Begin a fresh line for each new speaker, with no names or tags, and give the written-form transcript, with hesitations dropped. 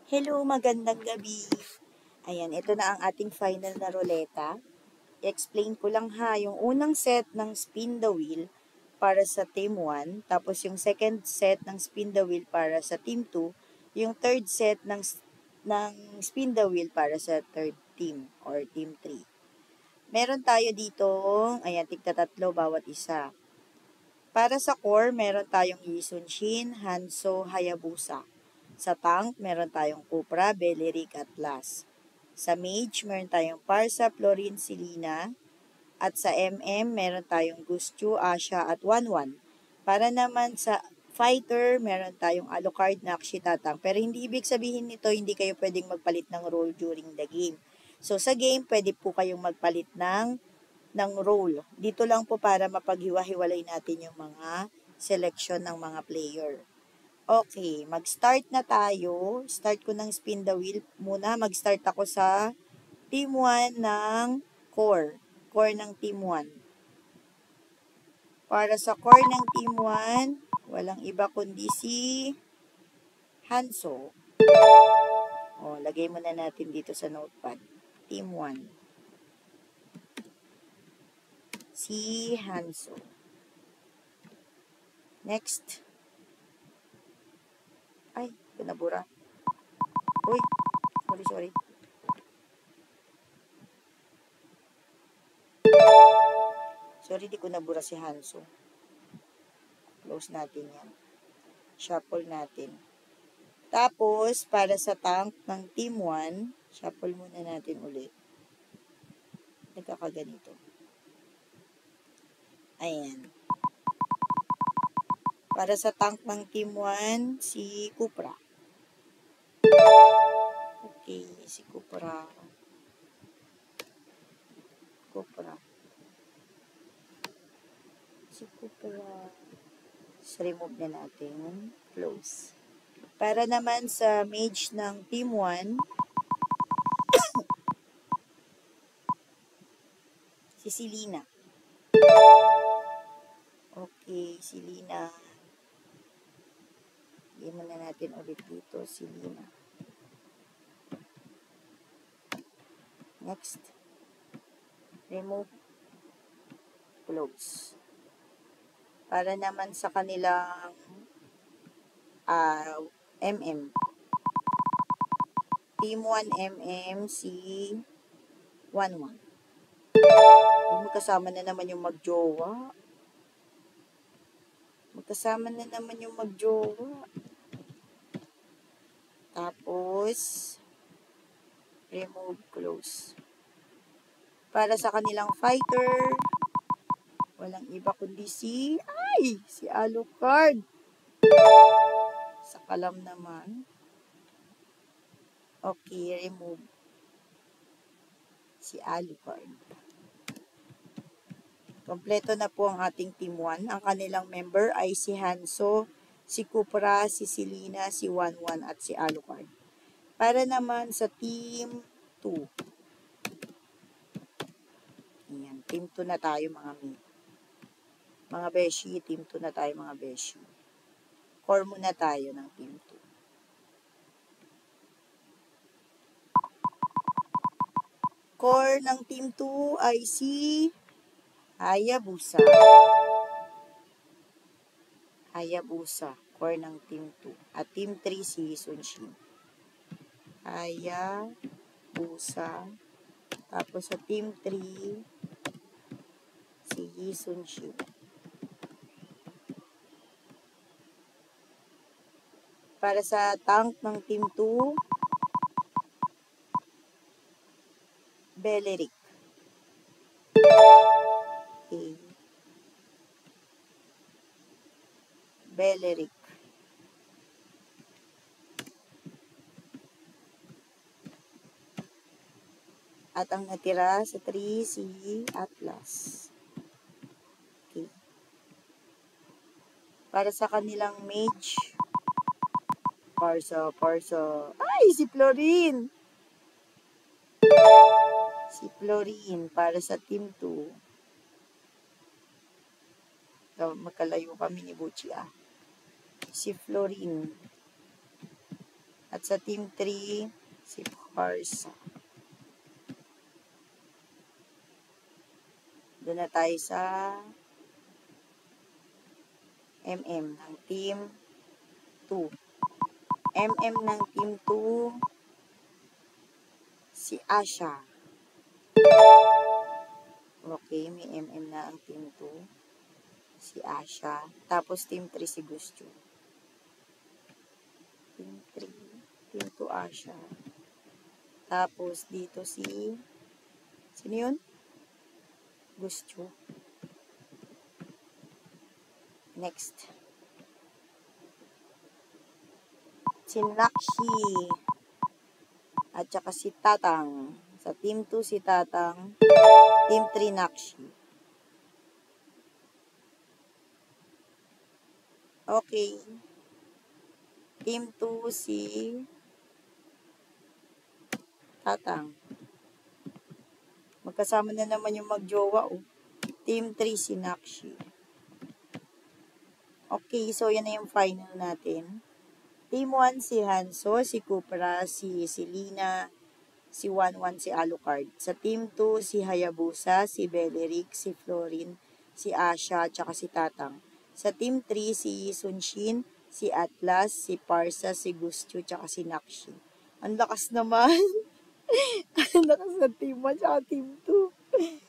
Hello, magandang gabi. Ayan, ito na ang ating final na ruleta. I-explain ko lang ha, yung unang set ng spin the wheel para sa team 1, tapos yung second set ng spin the wheel para sa team 2, yung third set ng spin the wheel para sa third team or team 3. Meron tayo dito, ayan, tigta tatlo bawat isa. Para sa core, meron tayong Yisunshin, Hanso, Hayabusa. Sa tank, meron tayong Cupra, Beleric, at Las. Sa mage, meron tayong Parsa, Florin, Silina. At sa MM, meron tayong Gustyu, Asha, at Wanwan. Para naman sa fighter, meron tayong Alucard, Nakshi, Tatang. Pero hindi ibig sabihin nito, hindi kayo pwedeng magpalit ng role during the game. So sa game, pwede po kayong magpalit ng role. Dito lang po para mapaghiwa-hiwalay natin yung mga selection ng mga player. Okay, mag-start na tayo. Start ko ng spin the wheel muna. Mag-start ako sa team 1 ng core. Core ng team 1. Para sa core ng team 1, walang iba kundi si Hanso. O, lagay muna natin dito sa notepad. Team 1. Si Hanso. Next. Ay, pinabura. Uy, sorry. Sorry, di ko nabura si Hanso. Close natin yan. Shuffle natin. Tapos, para sa tank ng team 1, shuffle muna natin ulit. Nagkakaganito. Ayan. Para sa tank ng team 1, si Cupra. Okay, si Cupra. Si Cupra. So, remove na natin. Close. Para naman sa mage ng team 1, si Silina. Okay, Silina. Hindi muna natin ulit dito, Silina. Next. Remove. Close. Para naman sa kanilang MM. Team 1 MM si 11. Magkasama na naman yung magjowa. Tapos, remove, close. Para sa kanilang fighter, walang iba kundi si Alucard. Sa kalam naman. Okay, remove. Si Alucard. Kompleto na po ang ating team 1. Ang kanilang member ay si Hanso, si Cupra, si Silina, si Wanwan at si Alucard. Para naman sa team 2. Ayan, team 2 na tayo mga beshi. Team 2 na tayo mga beshi. Core muna tayo ng team 2. Core ng team 2 ay si Hayabusa. Core ng team 2. At team 3 si Yisunshin. Hayabusa. Tapos sa team 3, si Yisunshin. Para sa tank ng team 2, Beleric. Okay. Beleric. At ang natira sa 3, si Atlas. Okay. Para sa kanilang mage, Parsa. Ay, si Florin! Para sa team 2. So, magkalayo kami ni Buchi Si Florin. At sa Team 3, si Parsa. Doon na tayo sa MM ng Team 2. MM ng Team 2, si Asha. Okay, may MM na ang Team 2. Si Asha. Tapos Team 3 si Gusto. Team 3. Team 2 Asha. Tapos dito si... Sino yun? Gusto. Next. Si Nakshi. At saka si Tatang. Sa Team 2 si Tatang. Team 3 Nakshi. Okay. Team 2 si Tatang. Magkasama na naman yung magjowa, oh. Team 3 si Nakshi. Okay, so yan na yung final natin. Team 1 si Hanso, si Kupra, si Selena, si Wanwan, si Alucard. Sa Team 2 si Hayabusa, si Beleric, si Florin, si Asha, tsaka si Tatang. Sa Team 3 si Sunshin, si Atlas, si Parsa, si Gusto, tsaka si Nakshi. Ang lakas naman. Ang lakas ng Team 1 tsaka Team 2.